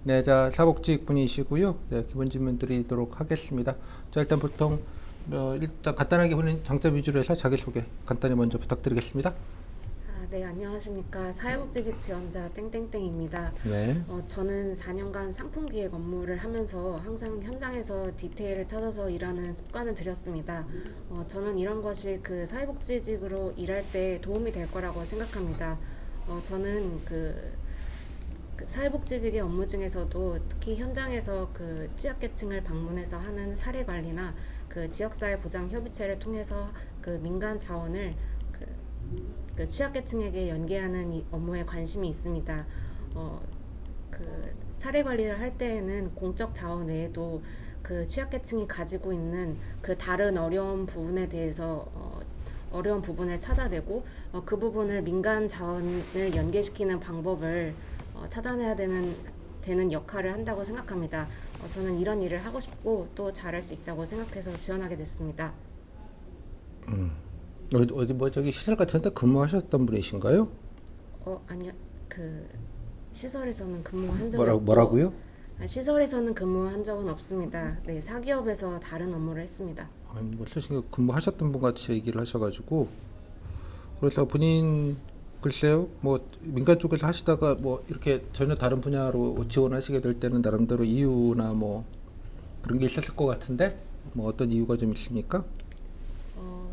네, 자, 사복지분이시고요. 네, 기본 질문 드리도록 하겠습니다. 자, 일단 보통 일단 간단하게 보는 장점 위주로 해서 자기소개 간단히 먼저 부탁드리겠습니다. 네, 안녕하십니까. 사회복지직 지원자 땡땡땡입니다. 네. 저는 4년간 상품기획 업무를 하면서 항상 현장에서 디테일을 찾아서 일하는 습관을 들였습니다. 저는 이런 것이 그 사회복지직으로 일할 때 도움이 될 거라고 생각합니다. 저는 그 사회복지직의 업무 중에서도 특히 현장에서 그 취약계층을 방문해서 하는 사례 관리나 그 지역사회 보장 협의체를 통해서 그 민간 자원을 그, 그 취약계층에게 연계하는 이 업무에 관심이 있습니다. 그 사례 관리를 할 때에는 공적 자원 외에도 그 취약계층이 가지고 있는 그 다른 어려운 부분에 대해서 어려운 부분을 찾아내고 그 부분을 민간 자원을 연계시키는 방법을 찾아내야 되는 역할을 한다고 생각합니다. 저는 이런 일을 하고 싶고 또 잘할 수 있다고 생각해서 지원하게 됐습니다. 어디 뭐 저기 시설 같은 데 근무하셨던 분이신가요? 아니요. 그 시설에서는 근무한 적이 뭐라고, 없고 뭐라고요? 시설에서는 근무한 적은 없습니다. 네, 사기업에서 다른 업무를 했습니다. 아니, 뭐 사실 근무하셨던 분 같이 얘기를 하셔가지고 그래서 본인 글쎄요, 뭐 민간 쪽에서 하시다가 뭐 이렇게 전혀 다른 분야로 지원하시게 될 때는 나름대로 이유나 뭐 그런 게 있었을 것 같은데 뭐 어떤 이유가 좀 있습니까?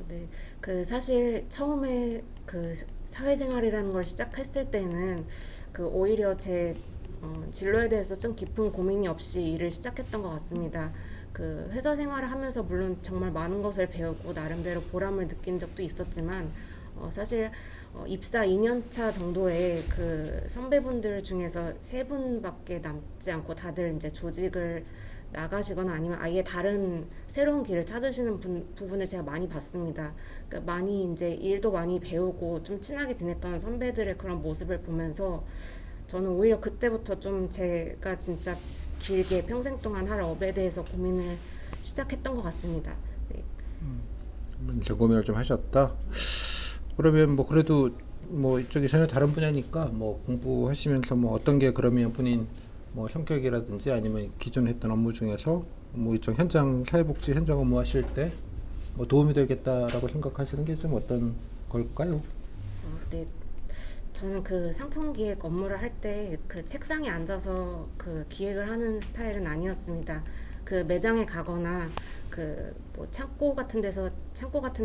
네. 그 사실 처음에 그 사회생활이라는 걸 시작했을 때는 그 오히려 제 진로에 대해서 좀 깊은 고민이 없이 일을 시작했던 것 같습니다. 그 회사 생활을 하면서 물론 정말 많은 것을 배우고 나름대로 보람을 느낀 적도 있었지만 사실 입사 2년 차 정도에 그 선배분들 중에서 세 분밖에 남지 않고 다들 이제 조직을 나가시거나 아니면 아예 다른 새로운 길을 찾으시는 부분을 제가 많이 봤습니다. 그러니까 많이 이제 일도 많이 배우고 좀 친하게 지냈던 선배들의 그런 모습을 보면서 저는 오히려 그때부터 좀 제가 진짜 길게 평생 동안 할 업에 대해서 고민을 시작했던 것 같습니다. 네. 이제 고민을 좀 하셨다. 그러면 뭐 그래도 뭐 이쪽이 전혀 다른 분야니까 뭐 공부하시면서 뭐 어떤 게 그러면 본인 뭐 성격이라든지 아니면 기존에 했던 업무 중에서 뭐 이쪽 현장 사회복지 현장 업무 하실 때 뭐 도움이 되겠다라고 생각하시는 게 좀 어떤 걸까요? 네. 저는 그 상품 기획 업무를 할 때 그 책상에 앉아서 그 기획을 하는 스타일은 아니었습니다. 그 매장에 가거나 그 뭐 창고 같은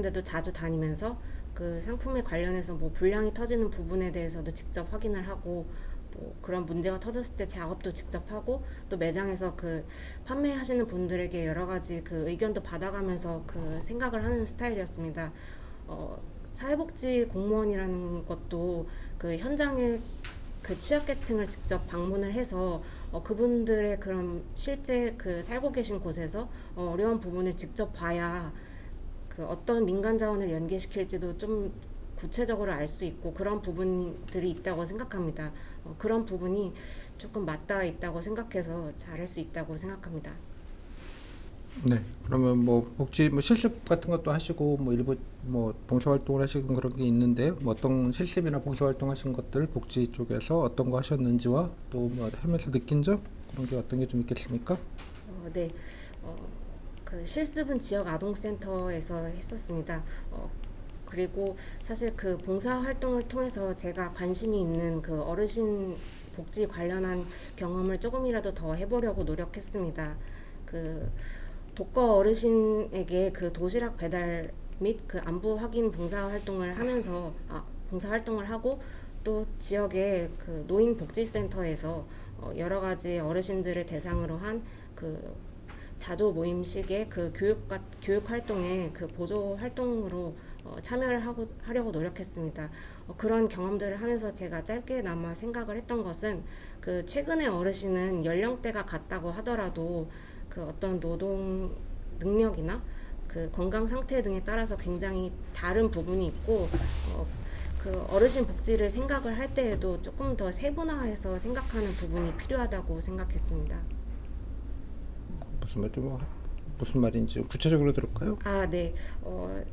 데도 자주 다니면서 그 상품에 관련해서 뭐 불량이 터지는 부분에 대해서도 직접 확인을 하고 뭐 그런 문제가 터졌을 때 작업도 직접 하고 또 매장에서 그 판매하시는 분들에게 여러 가지 그 의견도 받아가면서 그 생각을 하는 스타일이었습니다. 사회복지 공무원이라는 것도 그 현장에 그 취약계층을 직접 방문을 해서 그분들의 그런 실제 그 살고 계신 곳에서 어려운 부분을 직접 봐야 그 어떤 민간 자원을 연계시킬지도 좀 구체적으로 알 수 있고 그런 부분들이 있다고 생각합니다. 그런 부분이 조금 맞닿아 있다고 생각해서 잘할 수 있다고 생각합니다. 네. 그러면 뭐 복지 뭐 실습 같은 것도 하시고 뭐 일부 뭐 봉사활동을 하시는 그런 게 있는데요. 뭐 어떤 실습이나 봉사활동 하신 것들 복지 쪽에서 어떤 거 하셨는지와 또 뭐 하면서 느낀 점 그런 게 어떤 게 좀 있겠습니까? 네. 어, 그 실습은 지역 아동센터에서 했었습니다. 그리고 사실 그 봉사 활동을 통해서 제가 관심이 있는 그 어르신 복지 관련한 경험을 조금이라도 더 해보려고 노력했습니다. 그 독거 어르신에게 그 도시락 배달 및 그 안부 확인 봉사 활동을 하고 또 지역의 그 노인 복지센터에서 여러 가지 어르신들을 대상으로 한 그 자조 모임식의 그 교육 활동에 그 보조 활동으로 참여를 하려고 노력했습니다. 그런 경험들을 하면서 제가 짧게나마 생각을 했던 것은 그 최근의 어르신은 연령대가 같다고 하더라도 그 어떤 노동 능력이나 그 건강 상태 등에 따라서 굉장히 다른 부분이 있고 그 어르신 복지를 생각을 할 때에도 조금 더 세분화해서 생각하는 부분이 필요하다고 생각했습니다. 무슨 말 좀 무슨 말인지 구체적으로 들을까요? 네.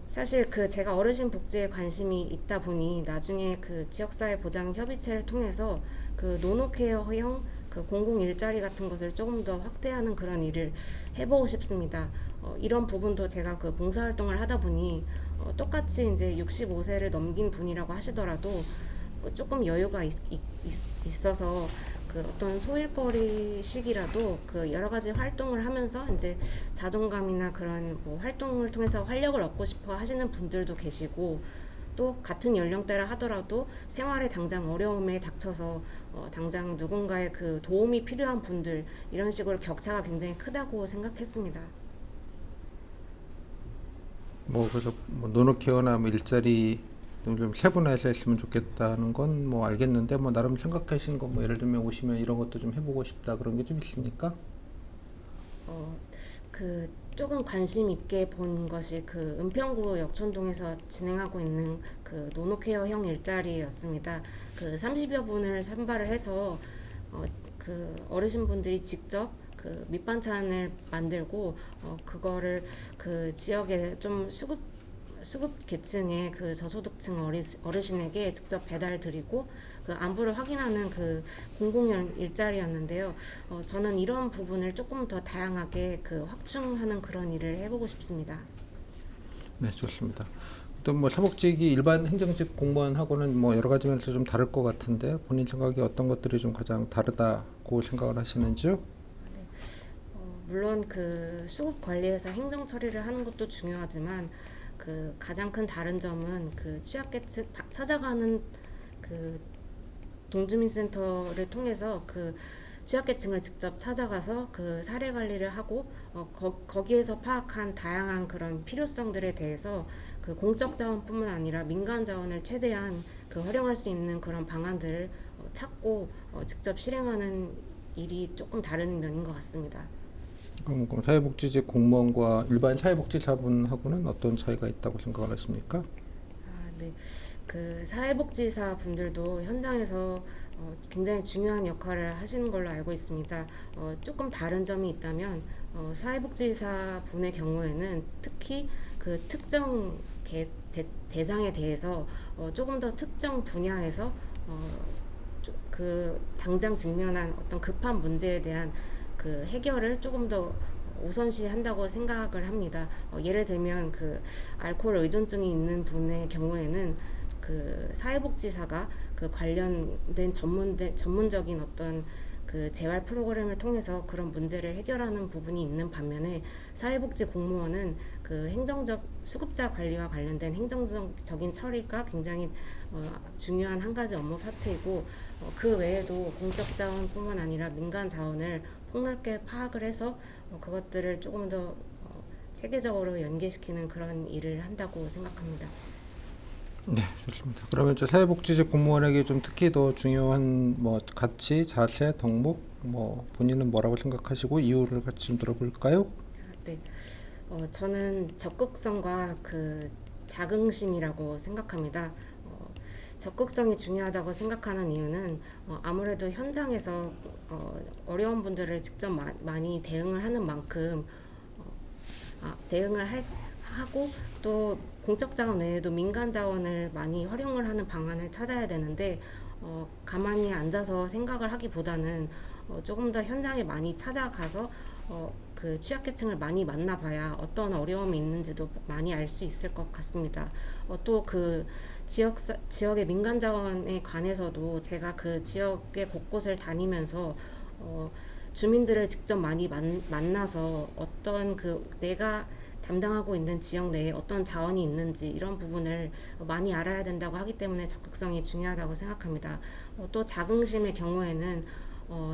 사실 그 제가 어르신 복지에 관심이 있다 보니 나중에 그 지역사회 보장 협의체를 통해서 그 노노케어형 그 공공 일자리 같은 것을 조금 더 확대하는 그런 일을 해보고 싶습니다. 이런 부분도 제가 그 봉사활동을 하다 보니 똑같이 이제 65세를 넘긴 분이라고 하시더라도 조금 여유가 있어서 그 어떤 소일거리식이라도 그 여러 가지 활동을 하면서 이제 자존감이나 그런 뭐 활동을 통해서 활력을 얻고 싶어 하시는 분들도 계시고, 또 같은 연령대라 하더라도 생활에 당장 어려움에 닥쳐서 당장 누군가의 그 도움이 필요한 분들, 이런 식으로 격차가 굉장히 크다고 생각했습니다. 뭐 그래서 뭐 노노케어나 뭐 일자리 좀 세분화해서 했으면 좋겠다는 건 뭐 알겠는데, 뭐 나름 생각하신 거 뭐 예를 들면 오시면 이런 것도 좀 해보고 싶다 그런 게 좀 있습니까? 어, 그 조금 관심 있게 본 것이 그 은평구 역촌동에서 진행하고 있는 그 노노케어형 일자리였습니다. 그 30여 분을 선발을 해서 그 어르신분들이 직접 그 밑반찬을 만들고 그거를 그 지역에 좀 수급 계층의 그 저소득층 어르신에게 직접 배달 드리고 그 안부를 확인하는 그 공공연 일자리였는데요. 저는 이런 부분을 조금 더 다양하게 그 확충하는 그런 일을 해보고 싶습니다. 네, 좋습니다. 또 뭐 사복직이 일반 행정직 공무원하고는 뭐 여러 가지 면에서 좀 다를 것 같은데, 본인 생각에 어떤 것들이 좀 가장 다르다고 생각을 하시는지요? 물론 그 수급 관리에서 행정 처리를 하는 것도 중요하지만 그 가장 큰 다른 점은 그 취약계층 찾아가는 그 동주민센터를 통해서 그 취약계층을 직접 찾아가서 그 사례 관리를 하고 거기에서 파악한 다양한 그런 필요성들에 대해서 그 공적 자원뿐만 아니라 민간 자원을 최대한 그 활용할 수 있는 그런 방안들을 찾고 직접 실행하는 일이 조금 다른 면인 것 같습니다. 그럼 사회복지직 공무원과 일반 사회복지사분하고는 어떤 차이가 있다고 생각을 하십니까? 네. 그 사회복지사 분들도 현장에서 굉장히 중요한 역할을 하시는 걸로 알고 있습니다. 조금 다른 점이 있다면 사회복지사 분의 경우에는 특히 그 특정 대상에 대해서 조금 더 특정 분야에서 그 당장 직면한 어떤 급한 문제에 대한 그 해결을 조금 더 우선시한다고 생각을 합니다. 예를 들면 그 알코올 의존증이 있는 분의 경우에는 그 사회복지사가 그 관련된 전문적인 어떤 그 재활 프로그램을 통해서 그런 문제를 해결하는 부분이 있는 반면에 사회복지 공무원은 그 행정적 수급자 관리와 관련된 행정적인 처리가 굉장히 중요한 한 가지 업무 파트이고, 그 외에도 공적 자원뿐만 아니라 민간 자원을 폭넓게 파악을 해서 그것들을 조금 더 체계적으로 연계시키는 그런 일을 한다고 생각합니다. 네, 좋습니다. 그러면 이제 사회복지직 공무원에게 좀 특히 더 중요한 뭐 가치, 자세, 덕목, 뭐 본인은 뭐라고 생각하시고 이유를 같이 좀 들어볼까요? 네, 저는 적극성과 그 자긍심이라고 생각합니다. 적극성이 중요하다고 생각하는 이유는 아무래도 현장에서 어려운 분들을 직접 많이 대응을 하는 만큼 하고 또 공적 자원 외에도 민간 자원을 많이 활용을 하는 방안을 찾아야 되는데 가만히 앉아서 생각을 하기보다는 조금 더 현장에 많이 찾아가서 그 취약계층을 많이 만나봐야 어떤 어려움이 있는지도 많이 알 수 있을 것 같습니다. 또 그 지역의 민간 자원에 관해서도 제가 그 지역의 곳곳을 다니면서 주민들을 직접 많이 만나서 어떤 그 내가 담당하고 있는 지역 내에 어떤 자원이 있는지 이런 부분을 많이 알아야 된다고 하기 때문에 적극성이 중요하다고 생각합니다. 또 자긍심의 경우에는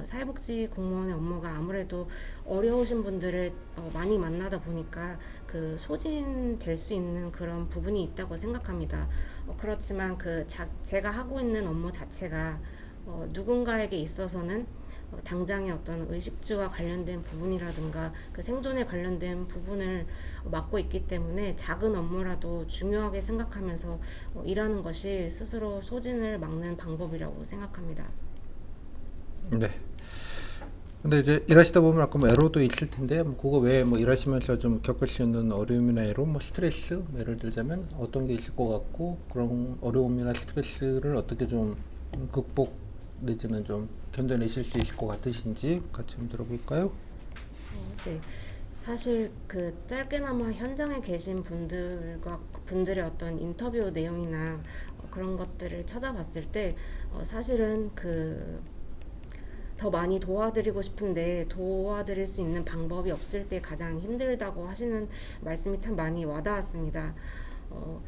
사회복지 공무원의 업무가 아무래도 어려우신 분들을 많이 만나다 보니까 그 소진될 수 있는 그런 부분이 있다고 생각합니다. 그렇지만 제가 하고 있는 업무 자체가 누군가에게 있어서는 당장의 어떤 의식주와 관련된 부분이라든가 그 생존에 관련된 부분을 맡고 있기 때문에 작은 업무라도 중요하게 생각하면서 일하는 것이 스스로 소진을 막는 방법이라고 생각합니다. 네. 근데 이제 일하시다 보면 아까 뭐 애로도 있을 텐데, 뭐 그거 외에 뭐 일하시면서 좀 겪을 수 있는 어려움이나 애로, 뭐 스트레스, 뭐 예를 들자면 어떤 게 있을 것 같고, 그런 어려움이나 스트레스를 어떻게 좀 극복을 내지는 좀 견뎌내실 수 있을 것 같으신지 같이 좀 들어볼까요? 네. 사실 그 짧게나마 현장에 계신 분들의 어떤 인터뷰 내용이나 그런 것들을 찾아봤을 때 사실은 그 더 많이 도와드리고 싶은데 도와드릴 수 있는 방법이 없을 때 가장 힘들다고 하시는 말씀이 참 많이 와닿았습니다. 어,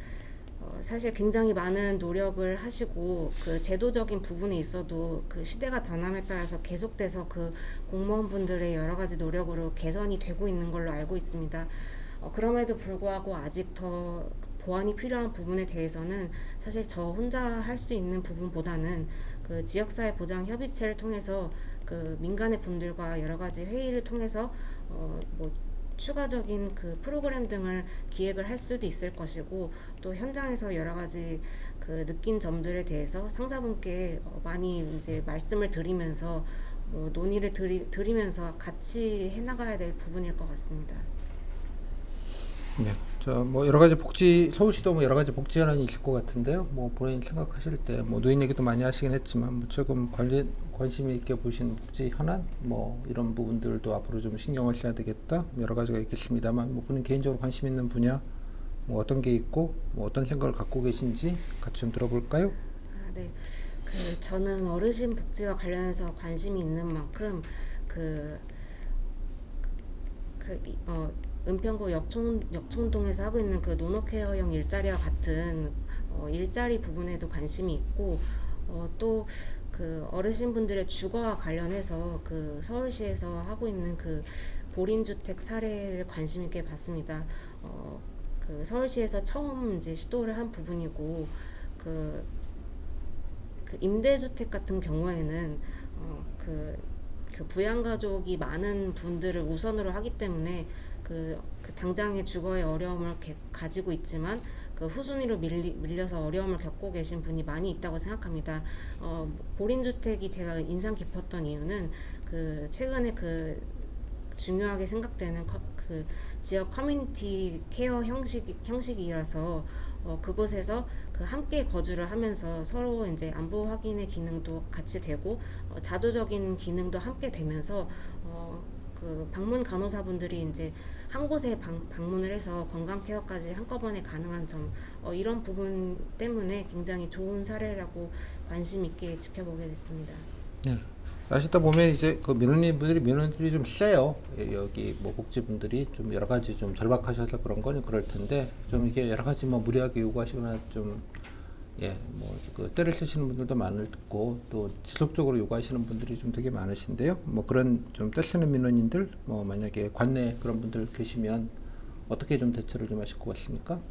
사실 굉장히 많은 노력을 하시고 그 제도적인 부분에 있어도 그 시대가 변함에 따라서 계속돼서 그 공무원분들의 여러 가지 노력으로 개선이 되고 있는 걸로 알고 있습니다. 그럼에도 불구하고 아직 더 보완이 필요한 부분에 대해서는 사실 저 혼자 할 수 있는 부분보다는 그 지역사회 보장 협의체를 통해서 그 민간의 분들과 여러 가지 회의를 통해서 뭐 추가적인 그 프로그램 등을 기획을 할 수도 있을 것이고 또 현장에서 여러 가지 그 느낀 점들에 대해서 상사분께 많이 이제 말씀을 드리면서 논의를 드리면서 같이 해나가야 될 부분일 것 같습니다. 네. 자, 뭐 여러 가지 복지 서울시도 뭐 여러 가지 복지 현안이 있을 것 같은데요. 뭐 본인 생각하실 때 뭐 노인 얘기도 많이 하시긴 했지만 뭐 조금 관심 있게 보시는 복지 현안 뭐 이런 부분들도 앞으로 좀 신경을 써야 되겠다. 여러 가지가 있겠습니다만 뭐 본인 개인적으로 관심 있는 분야 뭐 어떤 게 있고 뭐 어떤 생각을 갖고 계신지 같이 좀 들어볼까요? 네. 그 저는 어르신 복지와 관련해서 관심이 있는 만큼 그 은평구 역촌동에서 하고 있는 그 노노케어형 일자리와 같은 일자리 부분에도 관심이 있고 또 그 어르신분들의 주거와 관련해서 그 서울시에서 하고 있는 그 보린주택 사례를 관심 있게 봤습니다. 그 서울시에서 처음 이제 시도를 한 부분이고 그 임대주택 같은 경우에는 그 부양가족이 많은 분들을 우선으로 하기 때문에 그 당장의 주거에 어려움을 가지고 있지만 그 후순위로 밀려서 어려움을 겪고 계신 분이 많이 있다고 생각합니다. 보린주택이 제가 인상 깊었던 이유는 그 최근에 그 중요하게 생각되는 그 지역 커뮤니티 케어 형식이라서 그곳에서 그 함께 거주를 하면서 서로 이제 안부 확인의 기능도 같이 되고 자조적인 기능도 함께 되면서 그 방문 간호사분들이 이제 한 곳에 방문을 해서 건강 케어까지 한꺼번에 가능한 점 이런 부분 때문에 굉장히 좋은 사례라고 관심 있게 지켜보게 됐습니다. 네. 아시다 보면 이제 그 민원들이 좀 세요. 예, 여기 뭐 복지분들이 좀 여러 가지 좀 절박하셔서 그런 거는 그럴 텐데 좀 이게 여러 가지 뭐 무리하게 요구하시거나 좀 예, 뭐 그 때를 쓰시는 분들도 많고 또 지속적으로 요구하시는 분들이 좀 되게 많으신데요. 뭐 그런 좀 때 쓰는 민원인들 뭐 만약에 관내 그런 분들 계시면 어떻게 좀 대처를 좀 하실 것 같습니까?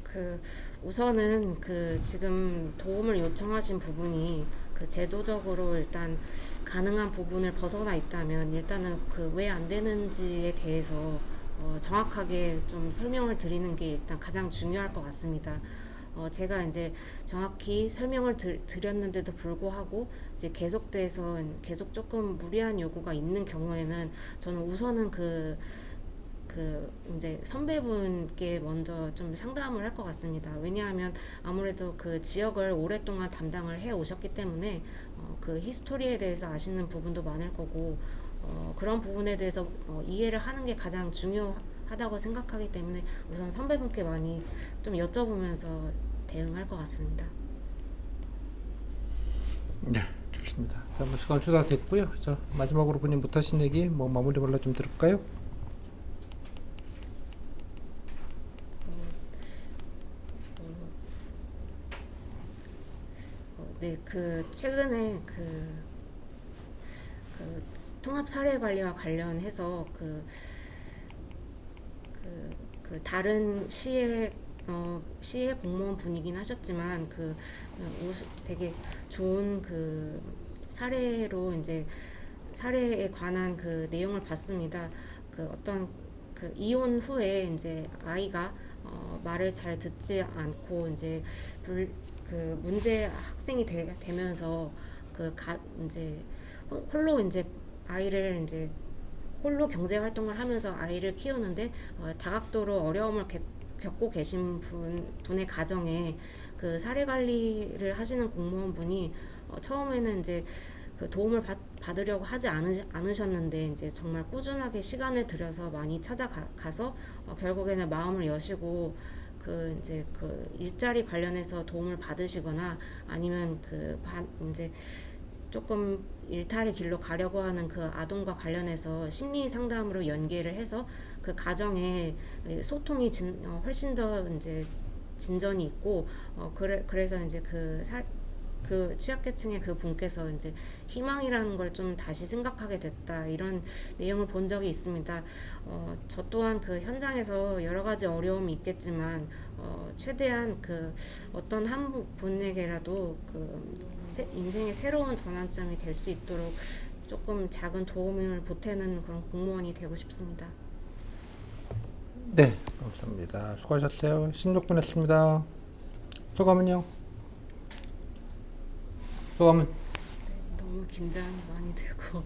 그 우선은 그 지금 도움을 요청하신 부분이 그 제도적으로 일단 가능한 부분을 벗어나 있다면 일단은 그 왜 안 되는지에 대해서 정확하게 좀 설명을 드리는 게 일단 가장 중요할 것 같습니다. 제가 이제 정확히 설명을 드렸는데도 불구하고 이제 계속 조금 무리한 요구가 있는 경우에는 저는 우선은 그 이제 선배분께 먼저 좀 상담을 할 것 같습니다. 왜냐하면 아무래도 그 지역을 오랫동안 담당을 해 오셨기 때문에 그 히스토리에 대해서 아시는 부분도 많을 거고 그런 부분에 대해서 이해를 하는 게 가장 중요하다고 생각하기 때문에 우선 선배분께 많이 좀 여쭤보면서 대응할 것 같습니다. 네, 좋습니다. 자, 뭐 시간 조사 됐고요. 자, 마지막으로 본인 못하신 얘기 뭐 마무리 말로 좀 들을까요? 네, 그 최근에 그 통합 사례 관리와 관련해서 다른 시의 공무원 분이긴 하셨지만 되게 좋은 그 사례로 이제 사례에 관한 그 내용을 봤습니다. 그 어떤 그 이혼 후에 이제 아이가 말을 잘 듣지 않고 이제 그 문제 학생이 되면서 이제 홀로 이제 아이를 이제 홀로 경제 활동을 하면서 아이를 키우는데 다각도로 어려움을 겪고 계신 분의 가정에 그 사례 관리를 하시는 공무원분이 처음에는 이제 그 도움을 받으려고 하지 않으셨는데 이제 정말 꾸준하게 시간을 들여서 많이 찾아가서 결국에는 마음을 여시고 그 이제 그 일자리 관련해서 도움을 받으시거나 아니면 이제 조금 일탈의 길로 가려고 하는 그 아동과 관련해서 심리 상담으로 연계를 해서 그 가정에 소통이 훨씬 더 이제 진전이 있고 그래서 이제 그 취약계층의 그 분께서 이제 희망이라는 걸 좀 다시 생각하게 됐다 이런 내용을 본 적이 있습니다. 저 또한 그 현장에서 여러 가지 어려움이 있겠지만 최대한 그 어떤 한 분에게라도 그 인생의 새로운 전환점이 될 수 있도록 조금 작은 도움을 보태는 그런 공무원이 되고 싶습니다. 네, 감사합니다. 수고하셨어요. 16분 했습니다. 소감은요? 소감은? 너무 긴장 많이 되고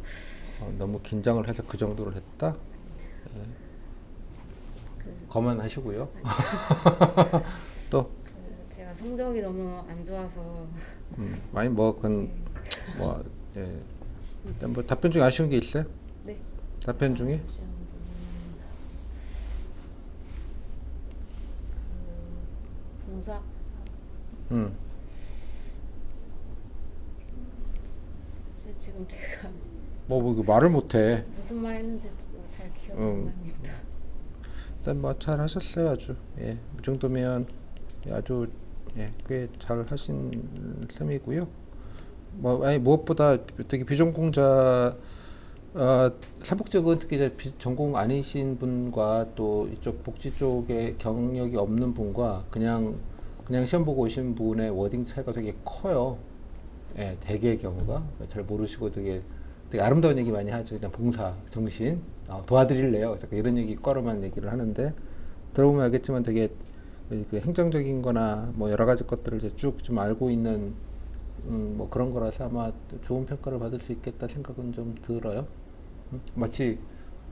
너무 긴장을 해서 그 정도로 했다? 그 거만하시고요. 또 제가 성적이 너무 안 좋아서 많이 뭐 그건 뭐 일단 뭐 답변 중에 아쉬운 게 있어요? 네. 답변 중에? 봉사 음. 지금 제가 뭐 이거 말을 못해. 무슨 말 했는지 잘 기억이 안 납니다. 일단 뭐 잘 하셨어요. 아주 이 정도면 아주 꽤 잘 하신 셈이고요. 뭐 아니 무엇보다 되게 비전공자 사복직은 특히 이제 전공 아니신 분과 또 이쪽 복지 쪽에 경력이 없는 분과 그냥 시험 보고 오신 분의 워딩 차이가 되게 커요. 대개의 경우가 잘 모르시고 되게 아름다운 얘기 많이 하죠. 그냥 봉사 정신 도와드릴래요. 이런 얘기 꺼로만 얘기를 하는데 들어보면 알겠지만 되게 그 행정적인거나 뭐 여러 가지 것들을 이제 쭉 좀 알고 있는 뭐 그런 거라서 아마 좋은 평가를 받을 수 있겠다 생각은 좀 들어요. 마치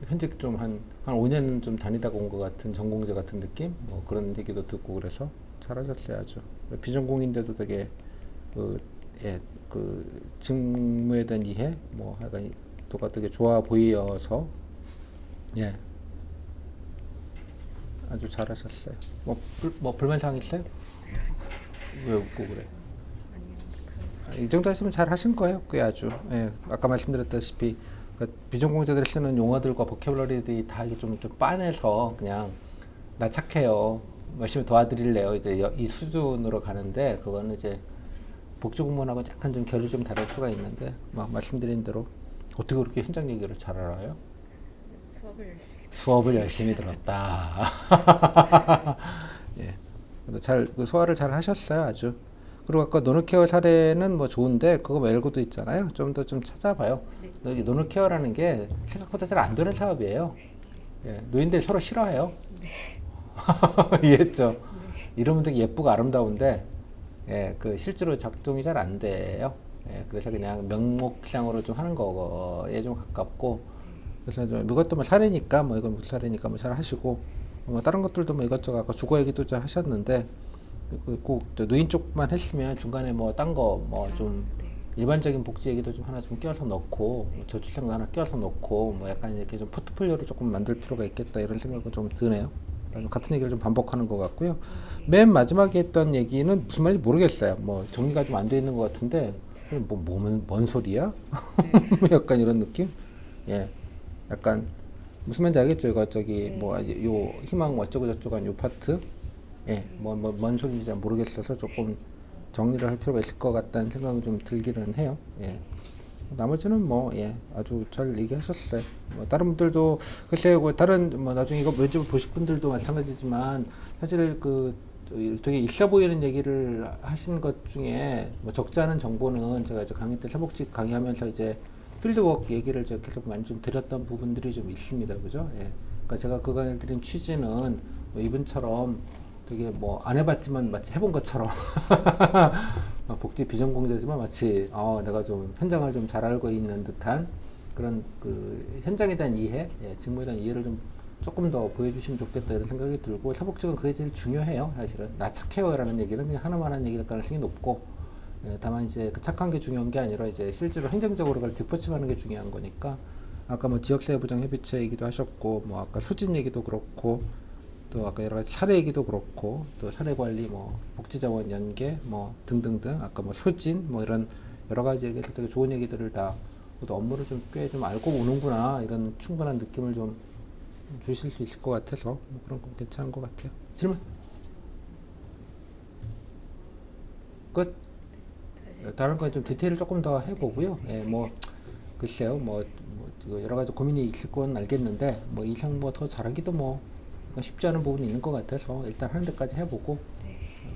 현직 좀 한 5년 좀 다니다가 온 것 같은 전공자 같은 느낌? 뭐 그런 얘기도 듣고 그래서 잘하셨어요. 아주 비전공인데도 되게 그 직무에 대한 이해 뭐 약간 또가 되게 좋아 보여서 아주 잘하셨어요. 뭐 불만사항 있어요? 왜 웃고 그래? 아니요. 이 정도 하시면 잘 하신 거예요. 그게 아주 아까 말씀드렸다시피 비전공자들이 쓰는 용어들과 보캐블러리들이 다 이게 좀 빤해서 그냥 나 착해요. 열심히 도와드릴래요. 이제 이 수준으로 가는데 그거는 이제 복지공무원하고 약간 좀 결이 좀 다를 수가 있는데 막 말씀드린 대로 어떻게 그렇게 현장 얘기를 잘 알아요? 수업을 열심히 들었다. 근데 그 소화를 잘 하셨어요. 아주. 그리고 아까 노노케어 사례는 뭐 좋은데 그거 말고도 있잖아요. 좀 더 좀 찾아봐요. 여기 노노케어라는 게 생각보다 잘 안 되는 사업이에요. 노인들 서로 싫어해요. 이해했죠? 이러면 되게 예쁘고 아름다운데 그 실제로 작동이 잘 안 돼요. 그래서 그냥 명목상으로 좀 하는 거에 좀 가깝고 그래서 좀 이것도 뭐 사례니까 뭐 이건 무슨 사례니까 뭐 잘 하시고 뭐 다른 것들도 뭐 이것저것 아까 주거 얘기도 잘 하셨는데 꼭 노인 쪽만 했으면 중간에 뭐 딴 거 뭐 좀 일반적인 복지 얘기도 좀 하나 좀 껴서 넣고 뭐 저출생도 하나 껴서 넣고 뭐 약간 이렇게 좀 포트폴리오를 조금 만들 필요가 있겠다 이런 생각은 좀 드네요. 같은 얘기를 좀 반복하는 것 같고요. 맨 마지막에 했던 얘기는 무슨 말인지 모르겠어요. 뭐 정리가 좀 안 돼 있는 것 같은데 뭔 소리야? 약간 이런 느낌? 약간 무슨 말인지 알겠죠? 이거 뭐 요 희망 어쩌고 저쩌고 한 요 파트 뭔 소리인지 잘 모르겠어서 조금 정리를 할 필요가 있을 것 같다는 생각은 좀 들기는 해요. 나머지는 뭐 아주 잘 얘기하셨어요. 뭐 다른 분들도 글쎄요, 다른 뭐 나중에 이거 면접을 보실 분들도 마찬가지지만 사실 그 되게 있어 보이는 얘기를 하신 것 중에 뭐 적지 않은 정보는 제가 이제 강의 때 사복직 강의하면서 이제 필드워크 얘기를 제가 계속 많이 좀 드렸던 부분들이 좀 있습니다, 그죠? 그러니까 제가 그 강의를 드린 취지는 뭐 이분처럼 되게 뭐 안 해봤지만 마치 해본 것처럼 복지 비전공자지만 마치 내가 좀 현장을 좀 잘 알고 있는 듯한 그런 그 현장에 대한 이해, 직무에 대한 이해를 좀 조금 더 보여주시면 좋겠다 이런 생각이 들고 사복직은 그게 제일 중요해요. 사실은 나 착해요라는 얘기는 그냥 하나만 하는 얘기일 가능성이 높고 다만 이제 그 착한 게 중요한 게 아니라 이제 실제로 행정적으로 그걸 뒷받침하는 게 중요한 거니까 아까 뭐 지역사회보장협의체 얘기도 하셨고 뭐 아까 소진 얘기도 그렇고 또 아까 여러 가지 사례 얘기도 그렇고 또 사례 관리 뭐 복지자원 연계 뭐 등등등 아까 뭐 소진 뭐 이런 여러 가지 얘기들 되게 좋은 얘기들을 다 또 업무를 좀 꽤 좀 알고 오는구나 이런 충분한 느낌을 좀 주실 수 있을 것 같아서 뭐 그런 건 괜찮은 것 같아요. 질문 끝. 다른 건 좀 디테일을 조금 더 해보고요. 예, 뭐 글쎄요, 뭐 여러 가지 고민이 있을 건 알겠는데 뭐 이상 뭐 더 잘하기도 뭐 쉽지 않은 부분이 있는 것 같아서 일단 하는 데까지 해보고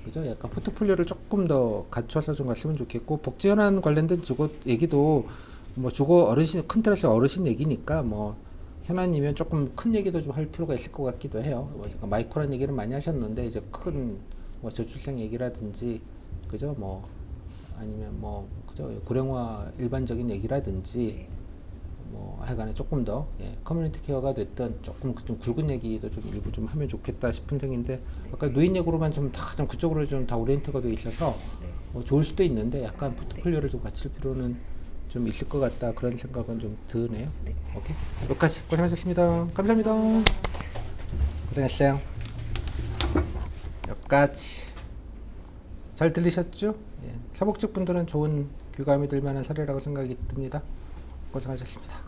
그죠? 약간 포트폴리오를 조금 더 갖춰서 좀 갔으면 좋겠고 복지 현안 관련된 주거 얘기도 뭐 주거 어르신 큰 틀에서 어르신 얘기니까 뭐 현안이면 조금 큰 얘기도 좀 할 필요가 있을 것 같기도 해요. 뭐 잠깐 마이크로한 얘기를 많이 하셨는데 이제 큰 뭐 저출생 얘기라든지 그죠? 뭐 아니면 뭐 그죠? 고령화 일반적인 얘기라든지 뭐 하여간에 조금 더 커뮤니티 케어가 됐던 조금 좀 굵은 얘기도 좀 일부 좀 하면 좋겠다 싶은 생인데 아까 노인 얘기로만 좀 다 좀 그쪽으로 좀 다 오리엔트가 돼 있어서 뭐 좋을 수도 있는데 약간 포트폴리오를 좀 갖출 필요는 좀 있을 것 같다 그런 생각은 좀 드네요. 오케이 여기까지 고생하셨습니다. 감사합니다. 고생했어요. 여기까지 잘 들리셨죠? 사복직 분들은 좋은 교감이 들 만한 사례라고 생각이 듭니다. 고생하셨습니다.